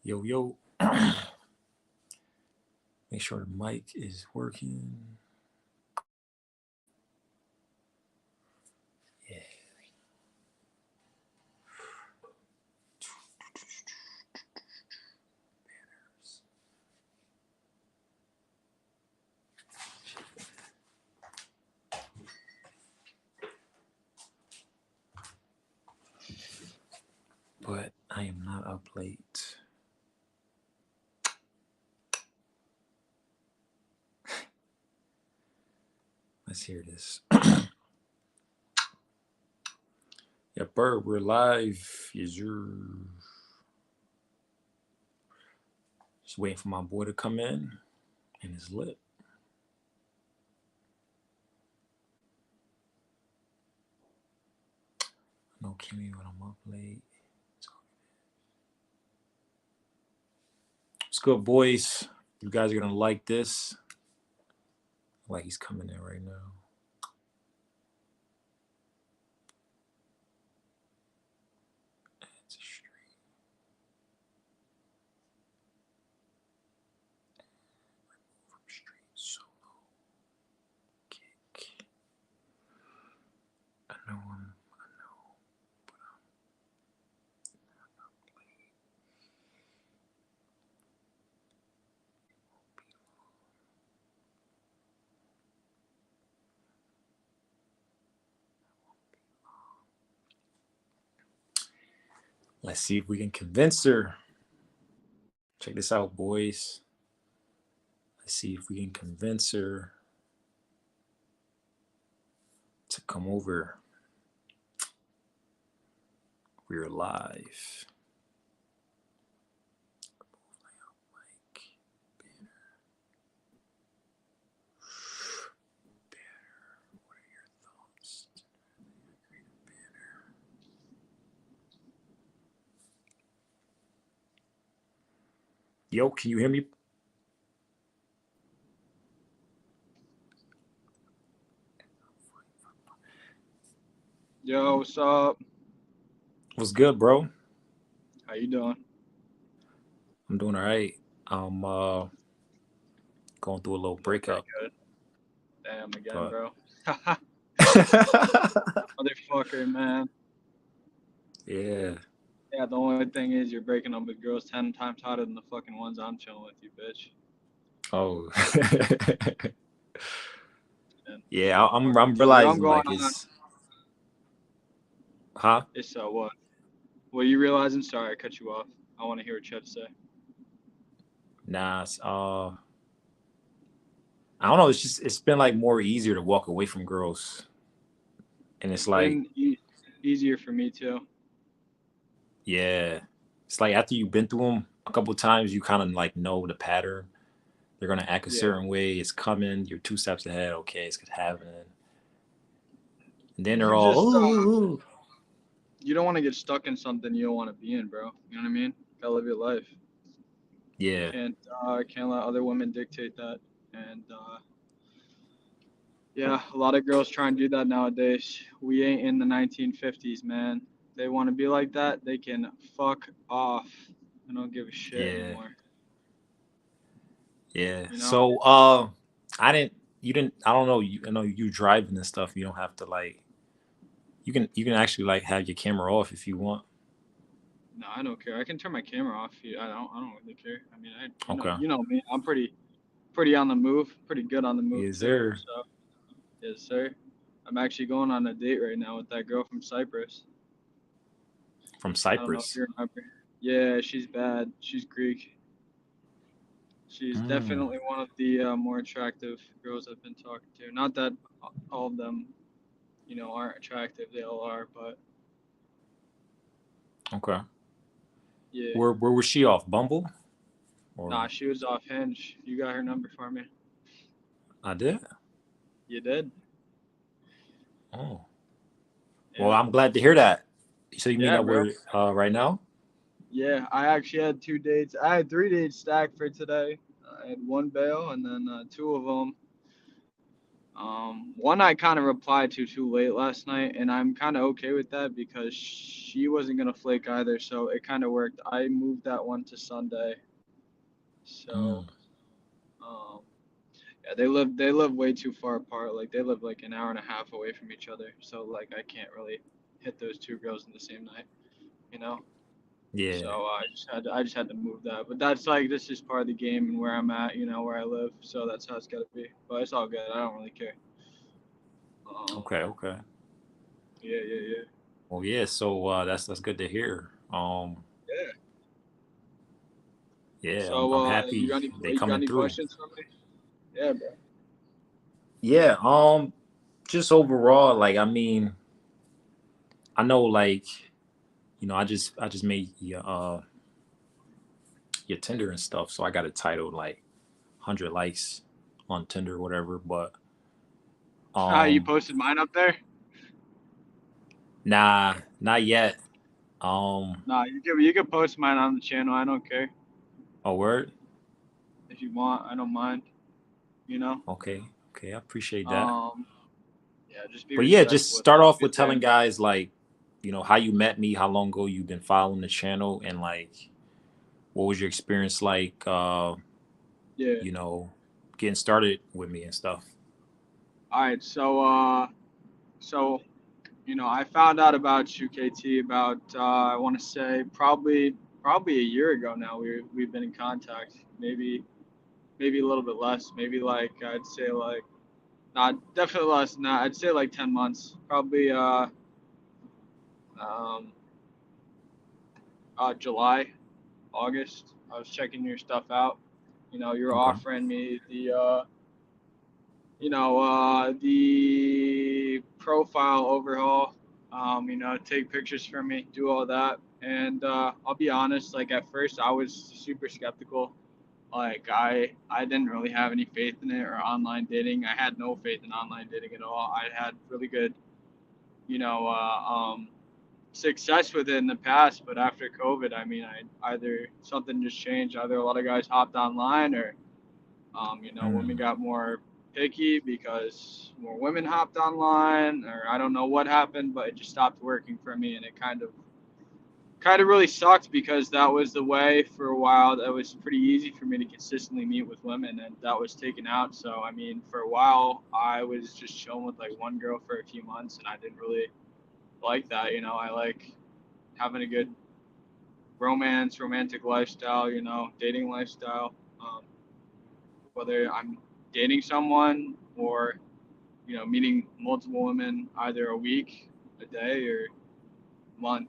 Yo, yo. Make sure the mic is working. Yeah. But I am not up late. Let's hear this. Yeah, Bird, we're live. Is your just waiting for my boy to come in and it's lit. No Kimmy when I'm up late. What's good, boys? You guys are gonna like this. Like he's coming in right now. It's a stream. Remove from stream solo. Kick. I know but I'm not late. Let's see if we can convince her. Check this out, boys. Let's see if we can convince her to come over. We're live. What are your thoughts? Yo, can you hear me? Yo, what's up? What's good, bro? How you doing? I'm doing all right. I'm going through a little Doing pretty breakup, good. Damn again, but bro. Motherfucker, man. yeah. Yeah, the only thing is you're breaking up with girls 10 times hotter than the fucking ones I'm chilling with you, bitch. Oh. And Yeah, I'm fuck I'm with you. Yo, I'm realizing going like on. huh? It's what? What are you realizing? Sorry, I cut you off. I want to hear what you have to say. Nah, I don't know, it's been like more easier to walk away from girls. And it's It's like, been easier for me too. yeah. It's like after you've been through them a couple times, you kind of like know the pattern. They're gonna act a Yeah. certain way. It's coming. You're 2 steps ahead. Okay, it's happening. And then they're You all, just ooh. you don't want to get stuck in something you don't want to be in, bro. You know what I mean? Gotta live your life. Yeah, Can't let other women dictate that. And yeah, a lot of girls try and do that nowadays. We ain't in the 1950s, man. They want to be like that. They can fuck off. I don't give a shit yeah, anymore. yeah. You know? So, I didn't. You didn't. I don't know. I know you driving and stuff. You don't have to like. You can actually like have your camera off if you want. No, I don't care. I can turn my camera off. I don't really care. I mean, Okay. you know me. I'm pretty on the move. Pretty good on the move Is too. there So yes, sir. I'm actually going on a date right now with that girl from Cyprus. from I don't know if Cyprus? you remember. Yeah, she's bad. She's Greek. She's Mm, definitely one of the more attractive girls I've been talking to. Not that all of them, aren't attractive. They all are, but okay. yeah. Where was she off? Bumble? Nah, Or she was off Hinge. You got her number for me. I did. You did? Oh. Well, Yeah. I'm glad to hear that. So you mean Yeah, that bro. we're right now? Yeah, I actually had 2 dates. I had 3 dates stacked for today. I had one bail, and then two of them One I kind of replied to too late last night, and I'm kind of okay with that because she wasn't gonna flake either, so it kind of worked. I moved that one to Sunday, so Mm. um, yeah, they live way too far apart. Like they live like an hour and a half away from each other, so like I can't really hit those two girls in the same night, you know. So Yeah. I just had to move that, but that's like this is part of the game and where I'm at, where I live. So that's how it's gotta be. But it's all good. I don't really care. Um, Okay. Okay. yeah, yeah, yeah. Well, yeah. So that's good to hear. Yeah. Yeah, So I'm you happy got any they you got coming any through. questions for me? Yeah, bro. Yeah. Just overall, like I mean, I know like I just made your Tinder and stuff, so I got it titled like 100 likes on Tinder or whatever. But You um, posted mine up there? nah, not yet. Um, Nah, you can post mine on the channel. I don't care a word. if you want. I don't mind. You know. Okay, okay, I appreciate that. Um. Yeah, just be But yeah, just respectful with start it. off Be with there. telling guys like, how you met me, how long ago you've been following the channel, and like, what was your experience like, Yeah. you know, getting started with me and stuff. All right. So I found out about you, KT, about I want to say probably a year ago now. We've been in contact. Maybe a little bit less. Maybe like I'd say like not definitely less than that. I'd say like 10 months. Probably um July, August. I was checking your stuff out. You're Okay. offering me the profile overhaul. Take pictures for me, do all that. And I'll be honest, like at first I was super skeptical. Like I didn't really have any faith in it or online dating. I had no faith in online dating at all. I had really good, you know, success with it in the past, but after COVID, I mean, I either something just changed. Either a lot of guys hopped online, or women Mm. got more picky because more women hopped online, or I don't know what happened, but it just stopped working for me, and it kind of really sucked because that was the way for a while. That was pretty easy for me to consistently meet with women, and that was taken out. So I mean, for a while, I was just chilling with like one girl for a few months, and I didn't really like that. I like having a good romantic lifestyle, dating lifestyle. Um, whether I'm dating someone or meeting multiple women either a week, a day, or month,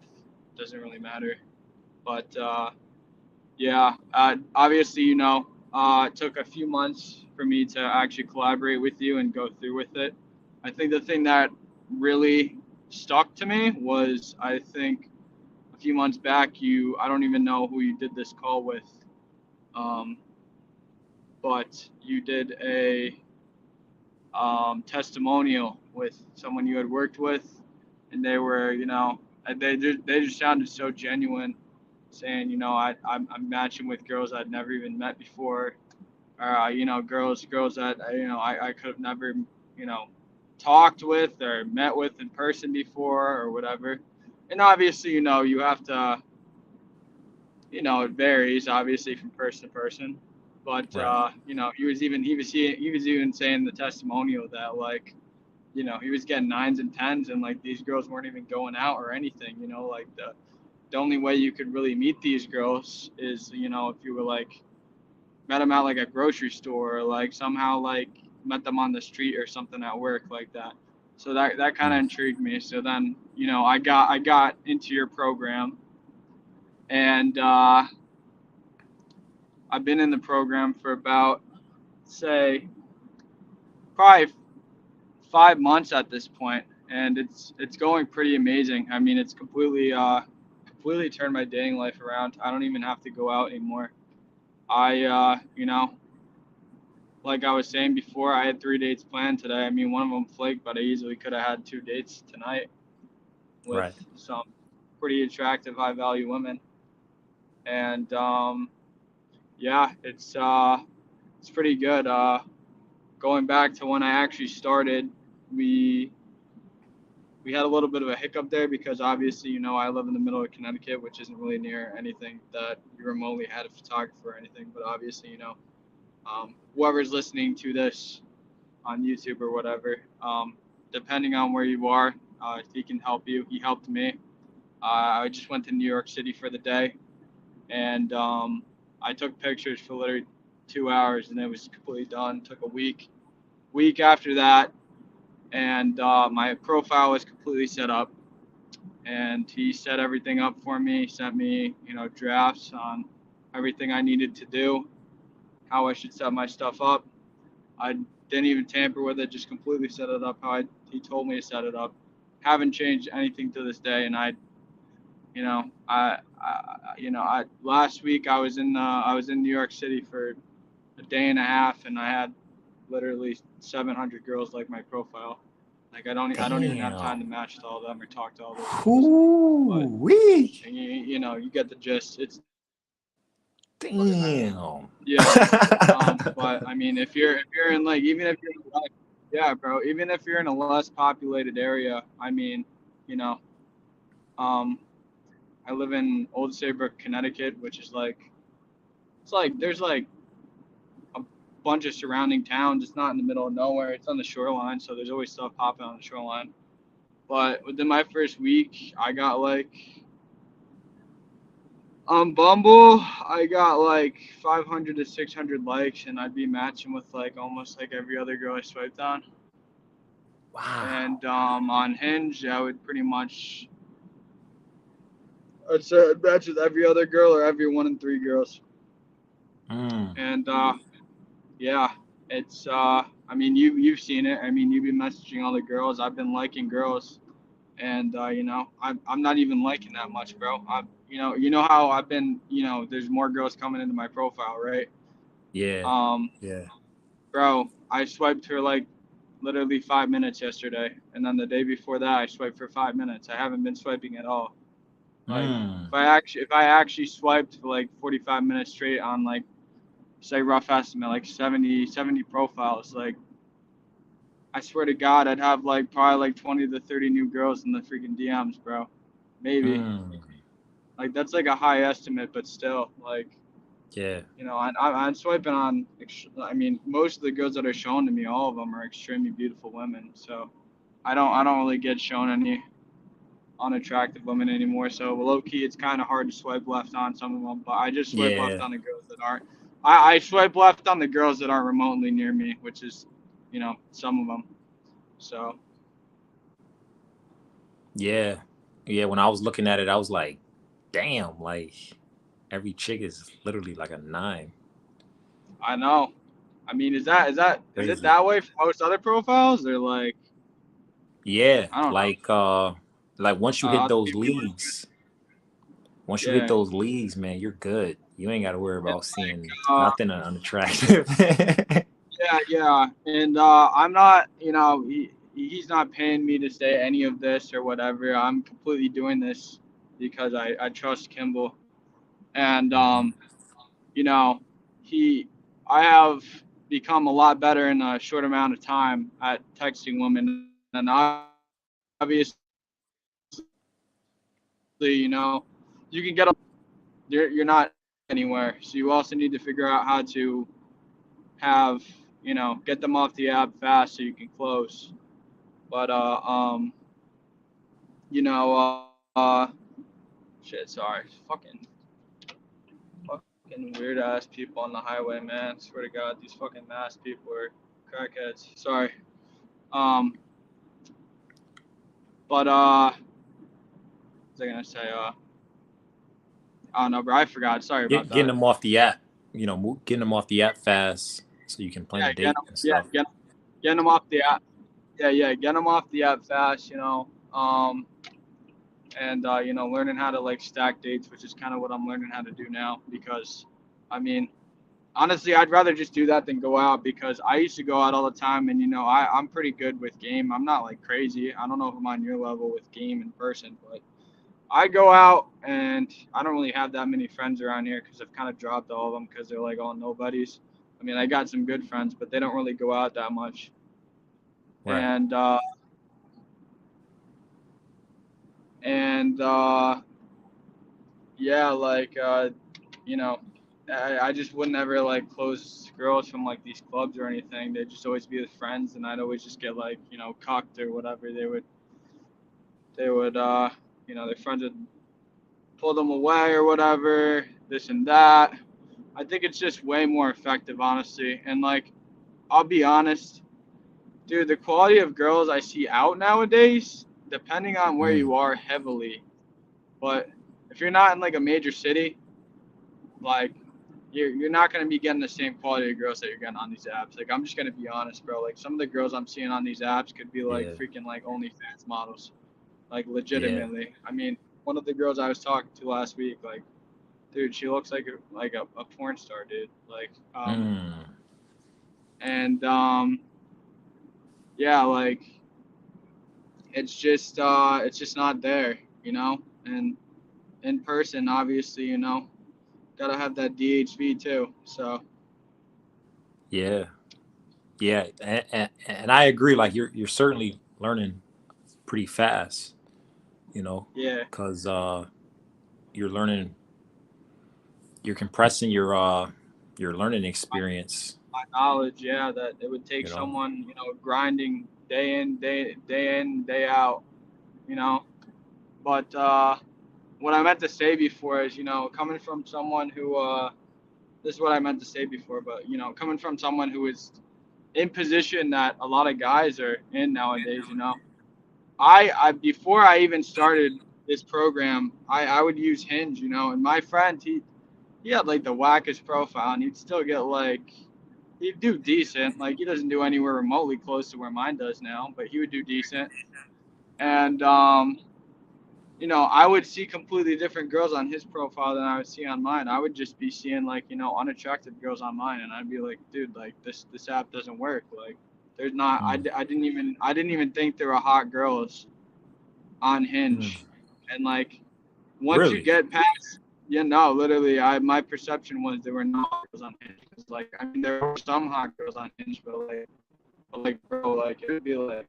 doesn't really matter. But yeah, obviously, it took a few months for me to actually collaborate with you and go through with it. I think the thing that really stuck to me was I think a few months back, I don't even know who you did this call with, um, but you did a testimonial with someone you had worked with, and they were, they just sounded so genuine, saying, I'm matching with girls I'd never even met before, or girls that I could have never, you know, talked with or met with in person before or whatever. And obviously, you have to, it varies obviously from person to person. But Right. he was even saying the testimonial that like he was getting nines and tens, and like these girls weren't even going out or anything. Like the only way you could really meet these girls is if you were like met them at like a grocery store, or like somehow like met them on the street or something at work like that. So that kind of Mm. intrigued me. So then I got into your program, and I've been in the program for about, say, probably 5 months at this point, and it's going pretty amazing. I mean, it's completely turned my dating life around. I don't even have to go out anymore. I like I was saying before, I had 3 dates planned today. I mean, one of them flaked, but I easily could have had 2 dates tonight with Right. some pretty attractive, high value women. And yeah, it's pretty good. going back to when I actually started, we we had a little bit of a hiccup there because obviously, I live in the middle of Connecticut, which isn't really near anything that you remotely had a photographer or anything. But obviously, whoever's listening to this on YouTube or whatever, depending on where you are, if he can help you, he helped me. I just went to New York City for the day, and I took pictures for literally 2 hours, and it was completely done. Took a week. Week after that, and my profile was completely set up. And he set everything up for me. He sent me, drafts on everything I needed to do, how I should set my stuff up. I didn't even tamper with it; just completely set it up how he told me to set it up. Haven't changed anything to this day, and I last week I was in New York City for a day and a half, and I had literally 700 girls like my profile. Like I don't even have time to Damn. match to all of them or talk to all those girls. But Whoo-wee. you get the gist. It's Damn. yeah. But I mean, if you're in like even if you're in like, yeah, bro, even if you're in a less populated area, I mean, you know, um, I live in Old Saybrook, Connecticut, which is like it's like there's like a bunch of surrounding towns. It's not in the middle of nowhere. It's on the shoreline, so there's always stuff popping on the shoreline. But within my first week, I got like on Bumble, I got like 500 to 600 likes, and I'd be matching with like almost like every other girl I swiped on. Wow. And on Hinge, I would pretty much I'd say I'd match with every other girl or every one in three girls. Mm. And yeah, it's I mean you've seen it. I mean you've been messaging all the girls. I've been liking girls, and I'm not even liking that much, bro. You know how I've been. There's more girls coming into my profile, right? Yeah. Um, Yeah. bro, I swiped for like literally 5 minutes yesterday, and then the day before that I swiped for 5 minutes. I haven't been swiping at all. Like Mm. if I actually swiped for like 45 minutes straight on like say rough estimate like 70 profiles, like I swear to God I'd have like probably like 20 to 30 new girls in the freaking DMs, bro. Maybe. Mm. Like that's like a high estimate, but still, like Yeah. I'm swiping on. I mean, most of the girls that are shown to me, all of them are extremely beautiful women. So I don't really get shown any unattractive women anymore. So low key, it's kind of hard to swipe left on some of them. But I just swipe left Yeah. on the girls that aren't. I swipe left on the girls that aren't remotely near me, which is, some of them. So Yeah. Yeah. When I was looking at it, I was like, damn, like every chick is literally like a nine. I know. I mean, is it Crazy. that way for most other profiles? Or like Yeah. I don't know. Like Other people you work with. once you hit Yeah. those leagues, man, you're good. You ain't got to worry about It's seeing like, nothing unattractive. yeah. And I'm not, he's not paying me to say any of this or whatever. I'm completely doing this because I trust Kimball. And, Mhm. you know, he, I have become a lot better in a short amount of time at texting women. And obviously, you can get them, you're not anywhere. So you also need to figure out how to have, get them off the app fast so you can close. But you know, shit, sorry, fucking weird ass people on the highway, man. Swear to God, these fucking mass people are crackheads. Sorry. Um, but what was I gonna say? I don't know, bro. I forgot. Sorry about Getting that. them off the app, getting them off the app fast so you can plan a Yeah, date and yeah, stuff. getting them off the app. Yeah, get them off the app fast. And learning how to like stack dates, which is kind of what I'm learning how to do now. Because, I mean, honestly, I'd rather just do that than go out because I used to go out all the time, and I'm pretty good with game. I'm not like crazy. I don't know if I'm on your level with game in person, but I go out and I don't really have that many friends around here because I've kind of dropped all of them because they're like all nobodies. I mean, I got some good friends, but they don't really go out that much. Right. And and yeah, like you know, I just wouldn't ever like close girls from like these clubs or anything. They'd just always be with friends, and I'd always just get like cucked or whatever. They would their friends would pull them away or whatever, this and that. I think it's just way more effective, honestly. And like, I'll be honest, dude, the quality of girls I see out nowadays, depending on where Mm. you are, heavily. But if you're not in like a major city, like you're not gonna be getting the same quality of girls that you're getting on these apps. Like I'm just gonna be honest, bro. Like some of the girls I'm seeing on these apps could be like Yeah. freaking like OnlyFans models, like Yeah. legitimately. I mean, one of the girls I was talking to last week, like, dude, she looks like a porn star, dude. Like, Mm. and yeah, like it's just not there, and in person, obviously, gotta have that DHV too. So Yeah. Yeah. And I agree. Like you're certainly learning pretty fast, yeah, because you're learning, you're compressing your learning experience, my knowledge, yeah, that it would take you know. someone, grinding day in, day out, you know. But what I meant to say before is, coming from someone who, this is what I meant to say before, but coming from someone who is in position that a lot of guys are in nowadays, I before I even started this program, I would use Hinge, and my friend he had like the wackest profile, and he'd still get like he'd do decent. Like he doesn't do anywhere remotely close to where mine does now, but he would do decent. And I would see completely different girls on his profile than I would see on mine. I would just be seeing like, unattractive girls on mine, and I'd be like, dude, like this app doesn't work. Like, there's not. Mm. I didn't even think there were hot girls on Mm. Hinge, and like once you Really? get past, yeah, no, literally, my perception was there were not hot girls on Hinge. 'Cause, like, I mean, there were some hot girls on Hinge, but like, bro, like it would be like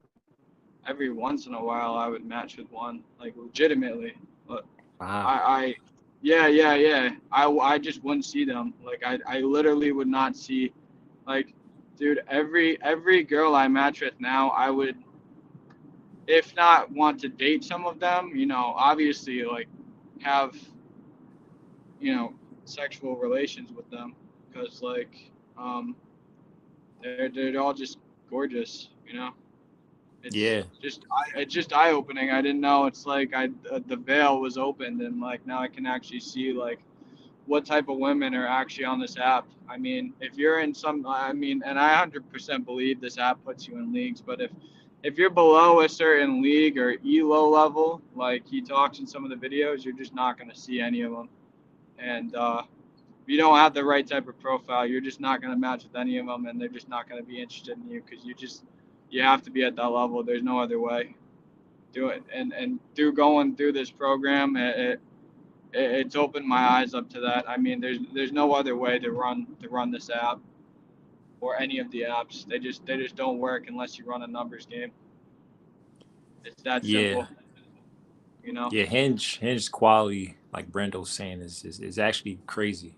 every once in a while I would match with one, like legitimately. But Wow. I yeah, yeah, yeah. I just wouldn't see them. Like I literally would not see, like, dude, every girl I match with now, I would, if not want to date some of them, obviously like have, you know, sexual relations with them, because like um they're all just gorgeous, Yeah. it's just eye opening. I didn't know it's like the veil was opened, and like now I can actually see like what type of women are actually on this app. I mean, if you're in some, I mean, and I 100% believe this app puts you in leagues, but if you're below a certain league or elo level, like he talks in some of the videos, you're just not going to see any of them. And if you don't have the right type of profile, you're just not going to match with any of them, and they're just not going to be interested in you, because you have to be at that level. There's no other way. Do it, and through going through this program, it's opened my eyes up to that. I mean, there's no other way to run this app or any of the apps. They just don't work unless you run a numbers game. It's that Yeah. simple, you know. Yeah. Hinge quality, like Brendo's saying, is actually crazy.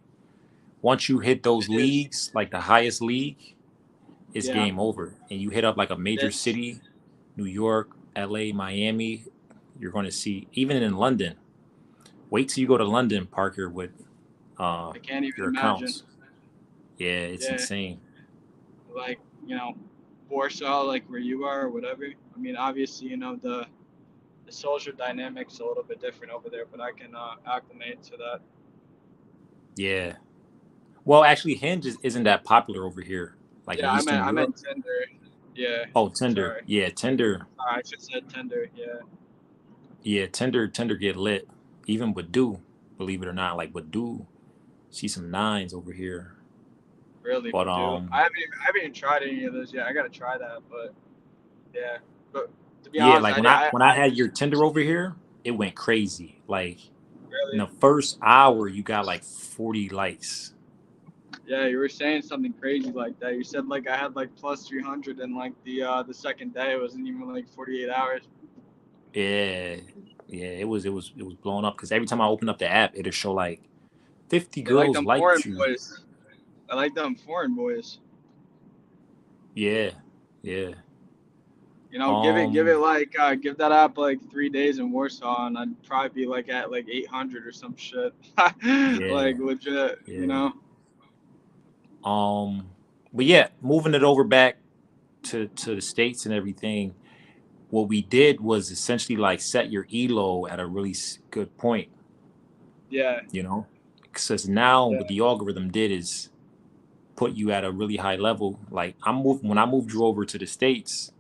Once you hit those It is. leagues, like the highest league, it's Yeah. game over. And you hit up like a major It's. city, New York, LA, Miami, you're going to see, even in London. Wait till you go to London, Parker, with uh I can't even your imagine. accounts. Yeah, it's Yeah. insane. Like, Warsaw, like where you are or whatever. I mean, obviously, the social dynamics a little bit different over there, but I can acclimate to that. Yeah. Well, actually, Hinge isn't that popular over here, like in Yeah, I Eastern meant I Europe. meant Tinder. Yeah. Oh, Tinder. Sorry. Yeah, Tinder. Sorry, I just said Tinder. Yeah. Yeah, Tinder get lit. Even Badoo, believe it or not, like Badoo, see some nines over here. Really, But Badoo. I haven't even tried any of those yet. I gotta try that, but yeah. But to be yeah, honest, like I when did. I when I had your Tinder over here, it went crazy. Like in Really, the first hour, you got like 40 likes. Yeah, you were saying something crazy like that. You said like I had like plus 300 and like the second day it wasn't even like 48 hours. Yeah, yeah, it was blowing up because every time I open up the app, it'll show like 50 They like girls them foreign liked you. boys. I like them foreign boys. Yeah, yeah. You know, give it Um, like give that app like 3 days in Warsaw, and I'd probably be like at like 800 or some shit. yeah, Like legit, you yeah. know. Um, but yeah, moving it over back to the states and everything. What we did was essentially like set your elo at a really good point, Yeah, you know, because now yeah. what the algorithm did is put you at a really high level. Like when I moved you over to the states,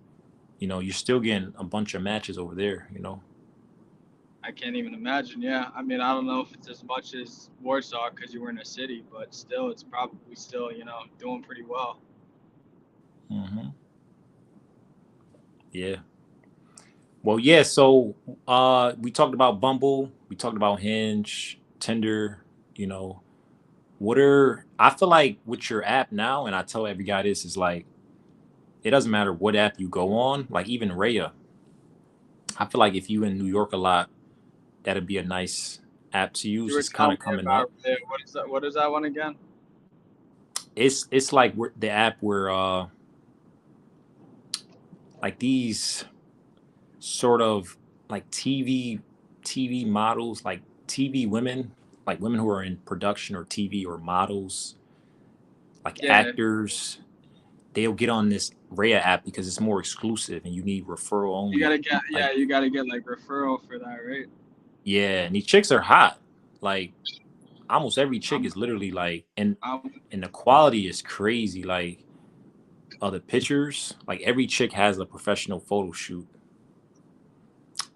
you're still getting a bunch of matches over there. I can't even imagine. Yeah, I mean, I don't know if it's as much as Warsaw because you were in a city, but still, it's probably still doing pretty well. Hmm. Yeah. Well, yeah. So we talked about Bumble, we talked about Hinge, Tinder. You know, I feel like with your app now, and I tell every guy this is like, it doesn't matter what app you go on, like even Raya. I feel like if you in New York a lot, that'd be a nice app to You use. were It's kind telling of me coming about up. what is that? What is that one again? It's like the app where like these sort of like TV models, like TV women, like women who are in production or TV or models, like Yeah, actors, they'll get on this Raya app because it's more exclusive and you need referral you only. gotta get Like, you gotta get like referral for that, right? yeah, and these chicks are hot. Like almost every chick I'm, is literally like, I'm and the quality is crazy. Like the pictures, like every chick has a professional photo shoot.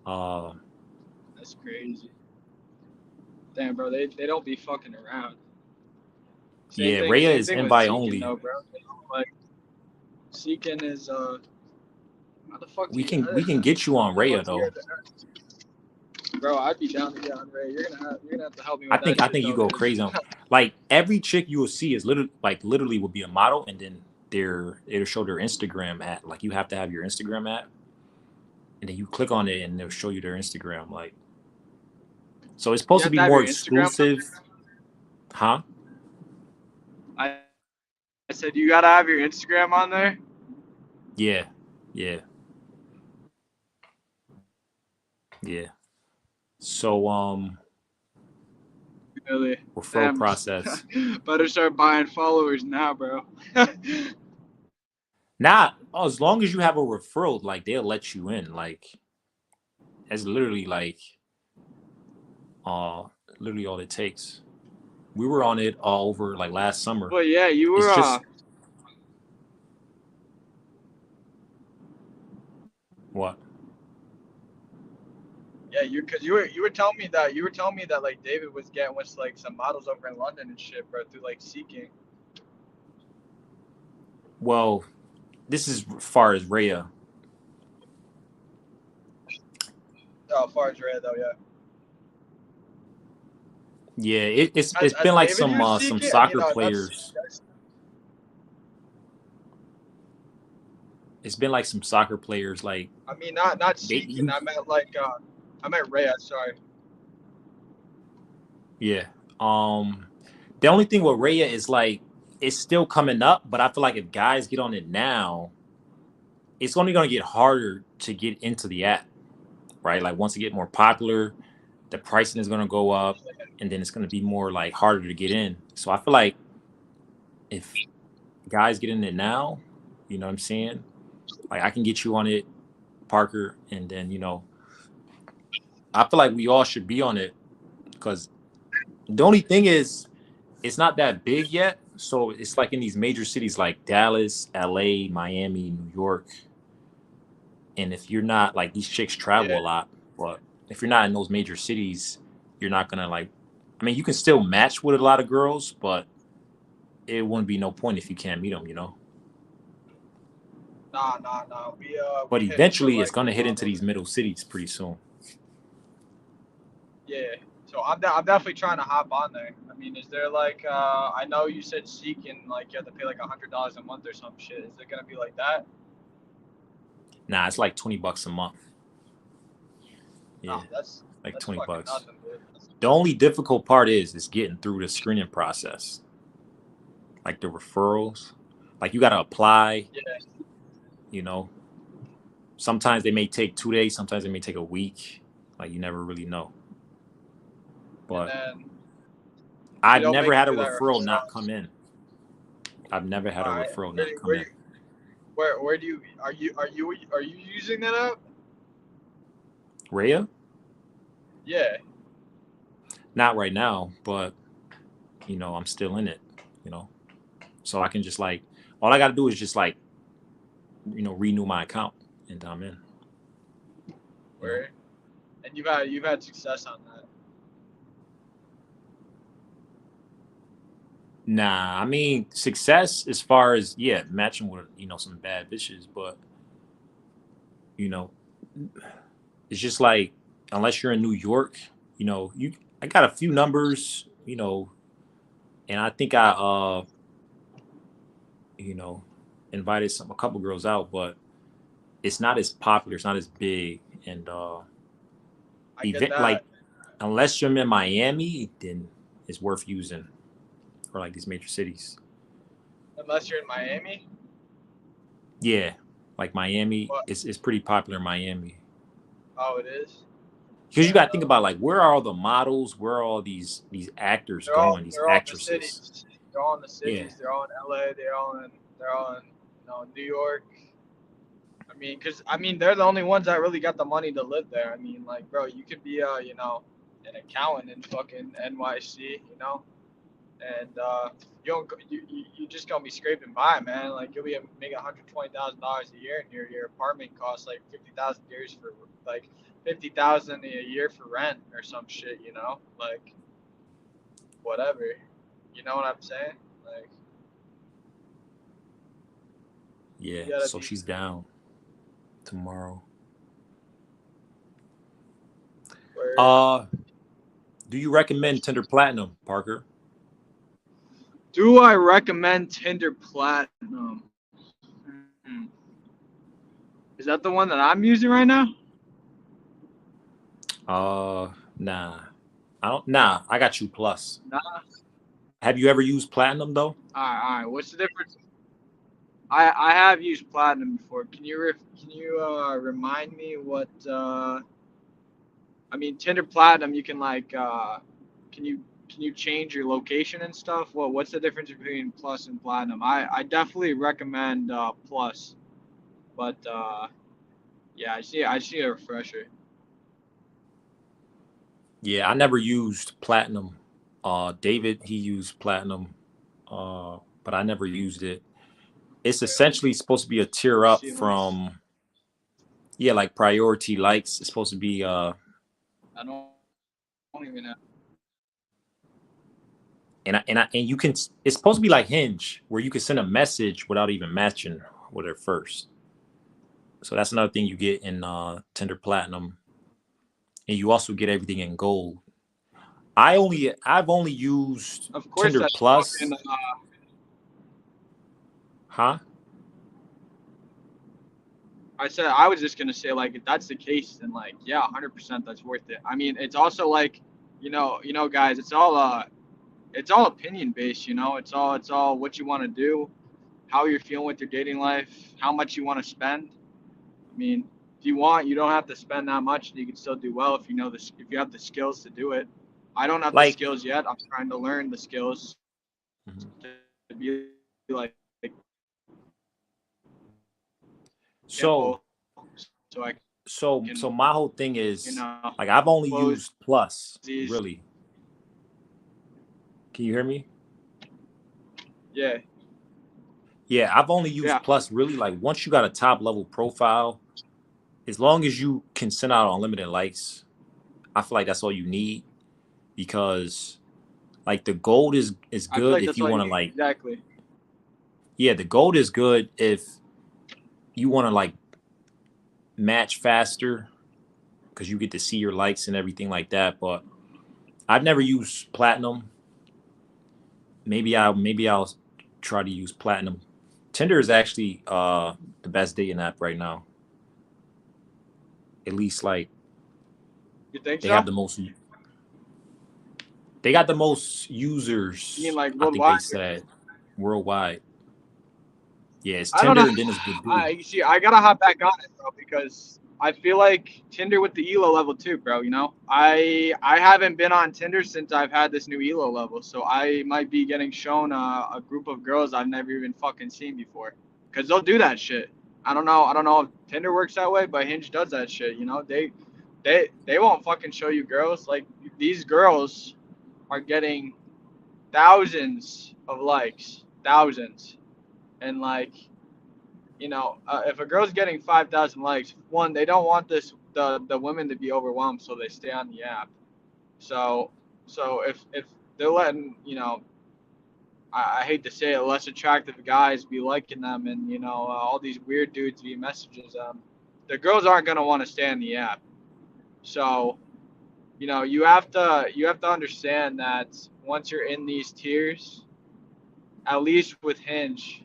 Uh, That's crazy. Damn, bro, they don't be fucking around. yeah, Raya Same is thing with invite Seeking only. though, bro. Like Seeking is how the fuck do We you can we can get you how on the fuck Raya do you though. bro? I'd be down to get on Ray. You're gonna have to help me I with think that I shit think you though, go cause crazy on, like every chick you will see is literally will be a model, and then it'll show their Instagram at, like you have to have your Instagram app, and then you click on it and they'll show you their Instagram. Like, so it's you supposed to have be to have more your Instagram on exclusive, huh? there. I said you gotta have your Instagram on there. Yeah, yeah, yeah. So Really? referral Damn. process. Better start buying followers now, bro. Not as long as you have a referral, like they'll let you in. Like that's uh literally all it takes. We were on it all over like last summer. But yeah, you It's were just what? yeah, you were telling me that like David was getting with like some models over in London and shit, bro, through like Seeking. Well, this is far as Rhea. Oh, far as Red though, yeah. Yeah, it's Has been like David some used some Seeking? soccer That's players. It's been like some soccer players like I mean not they Seeking. you I meant Rhea. Sorry. yeah. Um the only thing with Rhea is like it's still coming up, but I feel like if guys get on it now, it's only gonna get harder to get into the app, right? Like once it get more popular, the pricing is gonna go up and then it's gonna be more like harder to get in. So I feel like if guys get in it now, you know what I'm saying? Like I can get you on it, Parker, and then I feel like we all should be on it because the only thing is it's not that big yet. So it's like in these major cities like Dallas, LA, Miami, New York. And if you're not like these chicks travel a Yeah. lot, but if you're not in those major cities, you're not gonna like I mean you can still match with a lot of girls, but it wouldn't be no point if you can't meet them. Nah. But We hitting for eventually it's like the gonna hit into models. these middle cities pretty soon. Yeah. So I'm definitely trying to hop on there. I mean, is there like I know you said Seek and like you have to pay like $100 a month or some shit. Is it gonna be like that? Nah, it's like $20 a month. No, Yeah, like that's 20 fucking bucks. nothing, dude. The only difficult part is getting through the screening process, like the referrals. Like you got to apply, Yeah, you know. Sometimes they may take 2 days, sometimes they may take a week. Like you never really know. and But then if you I've don't never make it had a through that referral not referral, come in. I've never had all a right. referral Where not do, come where in. do, where do you are you using that app? Rhea? Yeah. Not right now, but I'm still in it, you know. So I can just like all I got to do is just like, renew my account and I'm in, you know. Where and you've had success on that. Nah, I mean success as far as matching with some bad bitches, but you know, it's just like unless you're in New York, I got a few numbers, and I think I you know, invited a couple girls out, but it's not as popular, it's not as big, and I get event that. like unless you're in Miami, then it's worth using or like these major cities. Unless you're in Miami. Yeah, like Miami What? is pretty popular in Miami. Oh, it is. Because you Yeah, got to think no. about like where are all the models, where are all these actors going, these They're all in the actresses. cities. They're all in the Yeah, cities. They're all in LA. They're all in New York. I mean, cause I mean they're the only ones that really got the money to live there. I mean, like, bro, you could be an accountant in fucking NYC, and you don't you just gonna be scraping by, man. Like you'll be making $120,000 a year, and your apartment costs like 50,000 years for like 50,000 a year for rent or some shit, like whatever. You know what I'm saying? Like yeah. you gotta So be. she's down tomorrow. Word. Uh, do you recommend Tinder Platinum, Parker? Do I recommend Tinder Platinum? Hmm. Is that the one that I'm using right now? Nah. I don't. Nah, I got you plus. Nah. Have you ever used Platinum though? All right. What's the difference? I have used Platinum before. Can you remind me what? I mean, Tinder Platinum. You can like. Can you change your location and stuff? What's the difference between Plus and Platinum? I definitely recommend Plus, but yeah, I see a refresher. Yeah, I never used Platinum. David, he used Platinum, but I never used it. It's essentially supposed to be a tier I up see. Let me. from like priority likes. It's supposed to be I don't even have. and you can it's supposed to be like Hinge where you can send a message without even matching with her first. So that's another thing you get in Tinder Platinum, and you also get everything in gold. I've only used Of course, Tinder that's Plus, fucking. huh? I said I was just gonna say like if that's the case, then like yeah, 100% that's worth it. I mean, it's also like, guys, it's all opinion based. It's all what you want to do, how you're feeling with your dating life, how much you want to spend. I mean, if you want, you don't have to spend that much, and you can still do well if you know this. If you have the skills to do it. I don't have the Like, skills yet. I'm trying to learn the skills mhm. to be like so simple, so I so can my whole thing is uh, like I've only close used Plus, these. really. Can you hear me? Yeah, Yeah, I've only yeah. used Plus really like once you got a top level profile, as long as you can send out unlimited likes, I feel like that's all you need because like the gold is I feel good like if that's you all you want to need. like Exactly. the gold is good if you want to like match faster because you get to see your likes and everything like that. But I've never used Platinum. Maybe I'll try to use Platinum. Tinder is actually the best dating app right now. At least like You think they have so? the most they got the most You mean users, like I think they worldwide? said, worldwide. Yeah, it's I don't know. Tinder and then it's Badoo. I see. I gotta hop back on it, bro, because I feel like Tinder with the elo level too, bro. You know, I haven't been on Tinder since I've had this new elo level, so I might be getting shown a group of girls I've never even fucking seen before, because they'll do that shit. I don't know. I don't know if Tinder works that way, but Hinge does that shit. You know, they won't fucking show you girls. Like these girls are getting thousands of likes, thousands, and like if a girl's getting 5,000 likes, one, they don't want the women to be overwhelmed, so they stay on the app. So if they're letting I hate to say it, less attractive guys be liking them, and all these weird dudes be messages them, the girls aren't gonna want to stay on the app. So you have to understand that once you're in these tiers, at least with Hinge,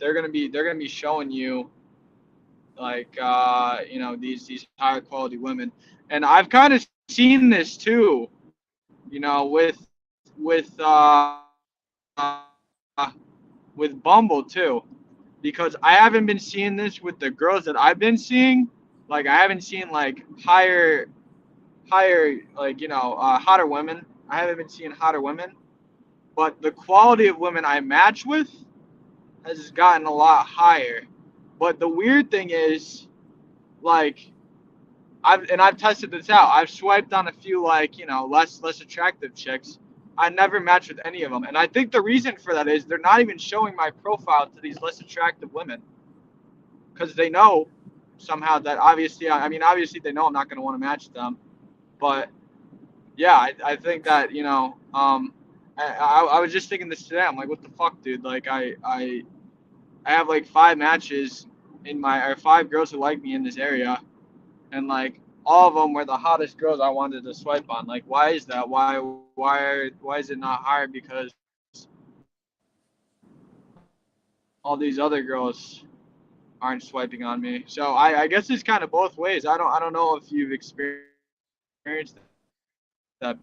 they're gonna be showing you like these higher quality women, and I've kind of seen this too, with Bumble too, because I haven't been seeing this with the girls that I've been seeing. Like I haven't seen like higher like hotter women. I haven't been seeing hotter women, but the quality of women I match with has gotten a lot higher. But the weird thing is, like, I've tested this out. I've swiped on a few like less attractive chicks. I never matched with any of them, and I think the reason for that is they're not even showing my profile to these less attractive women because they know somehow that obviously obviously they know I'm not going to want to match with them. But yeah, I think that I was just thinking this today. I'm like, what the fuck, dude? Like I have like 5 matches or 5 girls who like me in this area, and like all of them were the hottest girls I wanted to swipe on. Like, why is that? Why is it not higher? Because all these other girls aren't swiping on me. So I guess it's kind of both ways. I don't know if you've experienced that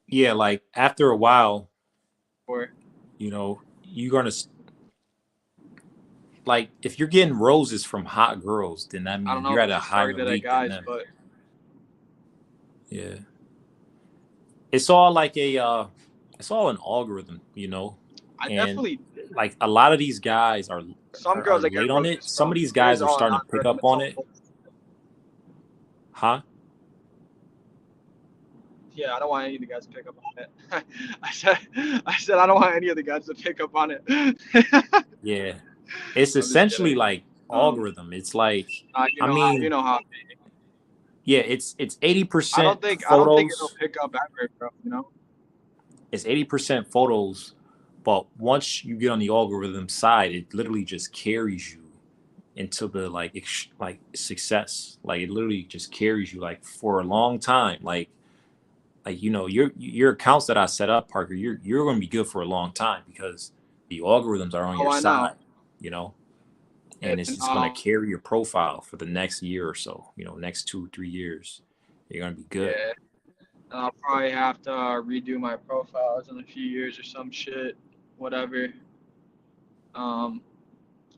Yeah, like after a while, before. you're gonna like if you're getting roses from hot girls, then that I don't means know you're if at it's a just higher targeted at league than guys, them. but Yeah. It's all like it's all an algorithm. I And definitely like a lot of these guys are some are girls I get late on it. roses Some of from. these It guys is are all an starting to pick algorithm. up It's on all it. Huh? yeah. I don't want any of the guys to pick up on it. I said I don't want any of the guys to pick up on it. Yeah. It's I'm just essentially kidding. like Um, algorithm. It's like you I know how you mean, know how. yeah, it's eighty I percent don't think I don't think it'll photos. pick up ever, bro. It's 80% photos, but once you get on the algorithm side, it literally just carries you into the like success. Like it literally just carries you like for a long time. Like your accounts that I set up, Parker, you're going to be good for a long time because the algorithms are on Oh, your I know. side, you know, and it's And just going to carry your profile for the next year or so, next 2 3 years. You're going to be good. yeah, I'll probably have to redo my profiles in a few years or some shit, whatever. Um,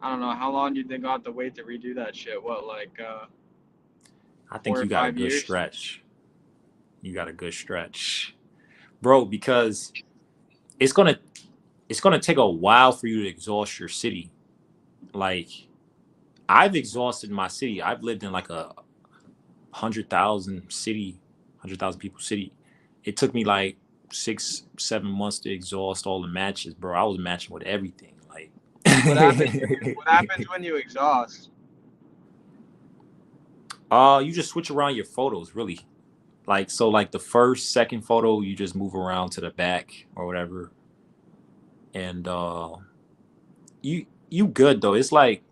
I don't know how long do you think I'll have to wait to redo that shit. What, like I four think or you got a five good years? stretch. You got a good stretch, bro, because it's going to it's going to take a while for you to exhaust your city. Like I've exhausted my city. I've lived in like a 100,000 people city. It took me like 6 7 months to exhaust all the matches, bro. I was matching with everything. Like, What happens? What happens when you exhaust? you just switch around your photos, really. Like, so like the first, second photo, you just move around to the back or whatever, and you good though. It's like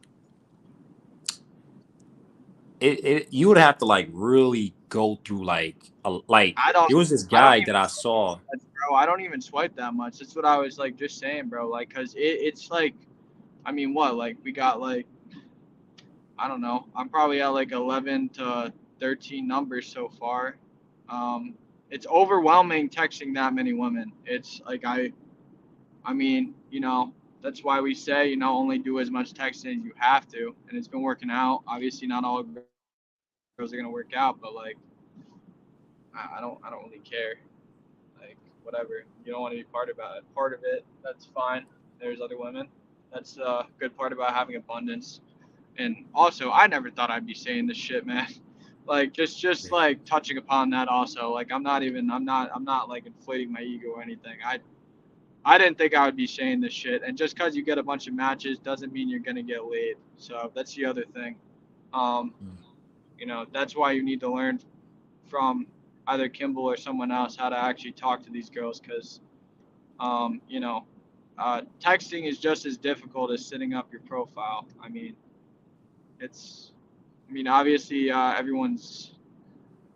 you would have to like really go through like I don't there was this I don't guy even that I swipe saw. that much, bro. I don't even swipe that much. That's what I was like just saying, bro. Like, cause it's like, I mean, what? Like, we got like, I don't know. I'm probably at like 11 to 13 numbers so far. Um, it's overwhelming texting that many women. It's like I mean, that's why we say, only do as much texting as you have to, and it's been working out. Obviously, not all girls are gonna work out, but like, I don't really care. Like, whatever. You don't want to be part of it. That's fine. There's other women. That's a good part about having abundance. And also, I never thought I'd be saying this shit, man. Like, just like touching upon that also. Like, I'm not like inflating my ego or anything. I didn't think I would be saying this shit. And just because you get a bunch of matches doesn't mean you're gonna get laid. So that's the other thing. Um, that's why you need to learn from either Kimball or someone else how to actually talk to these girls, because um, you know, texting is just as difficult as setting up your profile. It's, obviously, everyone's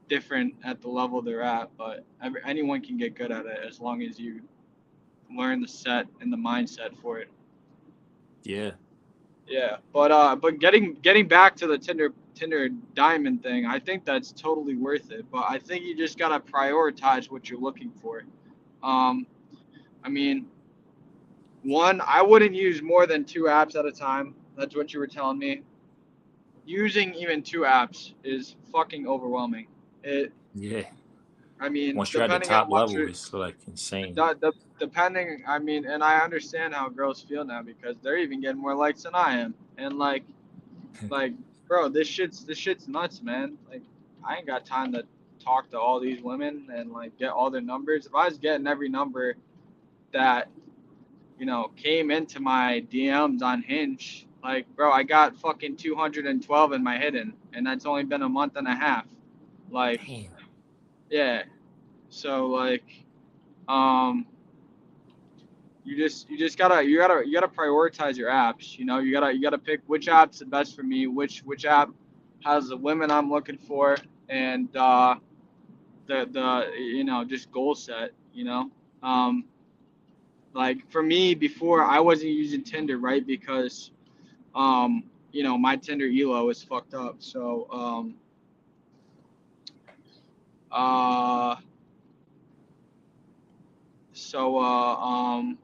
different at the level they're at, but anyone can get good at it as long as you learn the set and the mindset for it. Yeah. Yeah, but getting back to the Tinder Diamond thing, I think that's totally worth it. But I think you just gotta prioritize what you're looking for. Um, I mean, one, I wouldn't use more than two apps at a time. That's what you were telling me. Using even two apps is fucking overwhelming. It, Yeah. Once you're at the depending on top what level, you're, it's like insane. depending, and I understand how girls feel now because they're even getting more likes than I am, and like, bro, this shit's nuts, man. Like, I ain't got time to talk to all these women and like get all their numbers. If I was getting every number that came into my DMs on Hinge, like, bro, I got fucking 212 in my hidden, and that's only been a month and a half. Like, Damn. yeah. So like, um, you just gotta prioritize your apps. You gotta pick which app's the best for me, which app has the women I'm looking for, and the just goal set. Um, like for me before I wasn't using Tinder, right? Because my Tinder elo is fucked up. Uh so I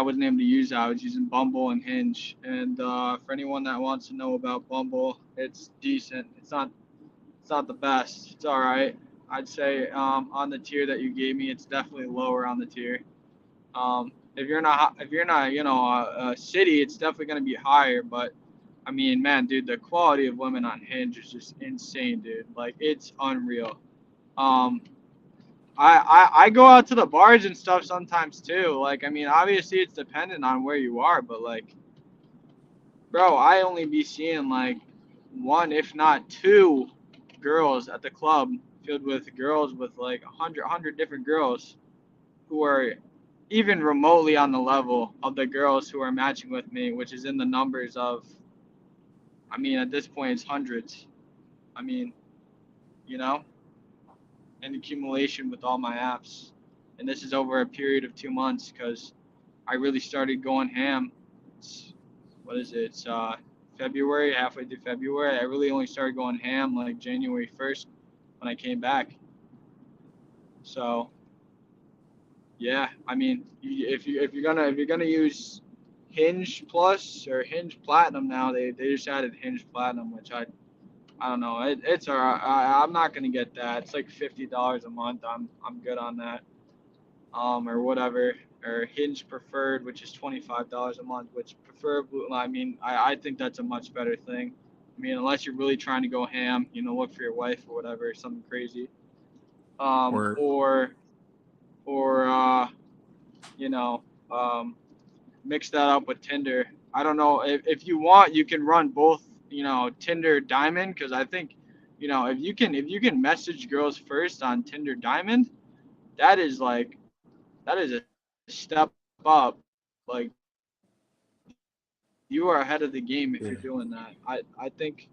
wasn't able to use that. I was using Bumble and Hinge. And for anyone that wants to know about Bumble, it's decent. It's not the best. It's all right. I'd say on the tier that you gave me, it's definitely lower on the tier. If you're not a city, it's definitely gonna be higher. But I mean, man, dude, the quality of women on Hinge is just insane, dude. Like, it's unreal. Um, I go out to the bars and stuff sometimes too. Like, obviously it's dependent on where you are, but like, bro, I only be seeing like one, if not two, girls at the club filled with girls with like a hundred different girls who are even remotely on the level of the girls who are matching with me, which is in the numbers of, at this point it's hundreds. I mean, you know, in accumulation with all my apps. And this is over a period of 2 months because I really started going ham. What is it? It's February, halfway through February. I really only started going ham like January 1st when I came back. So yeah, if you're gonna use Hinge Plus or Hinge Platinum now, they just added Hinge Platinum, which I don't know. It's alright. I'm not gonna get that. It's like $50 a month. I'm good on that. Or whatever. Or Hinge Preferred, which is $25 a month. Which preferably, I think that's a much better thing. Unless you're really trying to go ham, look for your wife or whatever, something crazy. Or Or you know, um, mix that up with Tinder. I don't know if you want, you can run both. Tinder Diamond, because I think, if you can message girls first on Tinder Diamond, that is like that is a step up. Like, you are ahead of the game if you're yeah. doing that. I think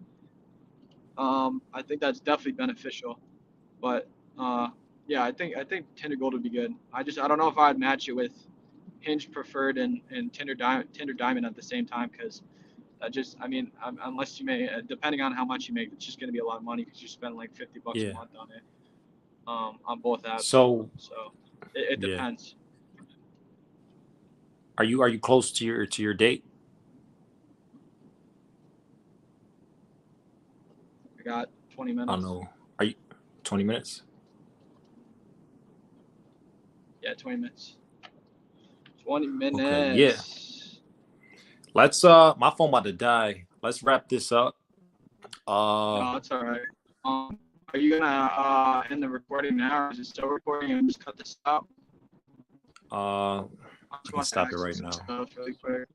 I think that's definitely beneficial. But yeah, I think Tinder Gold would be good. I don't know if I'd match it with Hinge Preferred and Tinder Diamond at the same time, because I mean, unless you may, depending on how much you make, it's just gonna be a lot of money because you spend like $50 a Yeah. month on it, on both apps. So So it yeah, depends. are you close to your date? I got 20 I don't minutes. know. Are you 20 minutes? Yeah, 20 minutes. 20 Okay, yeah. minutes. Let's my phone about to die. Let's wrap this up. No, it's all right. Um, are you gonna end the recording now, or is it still recording and just cut this out? uh I just I can want to stop it ask you right some now. stuff really quick.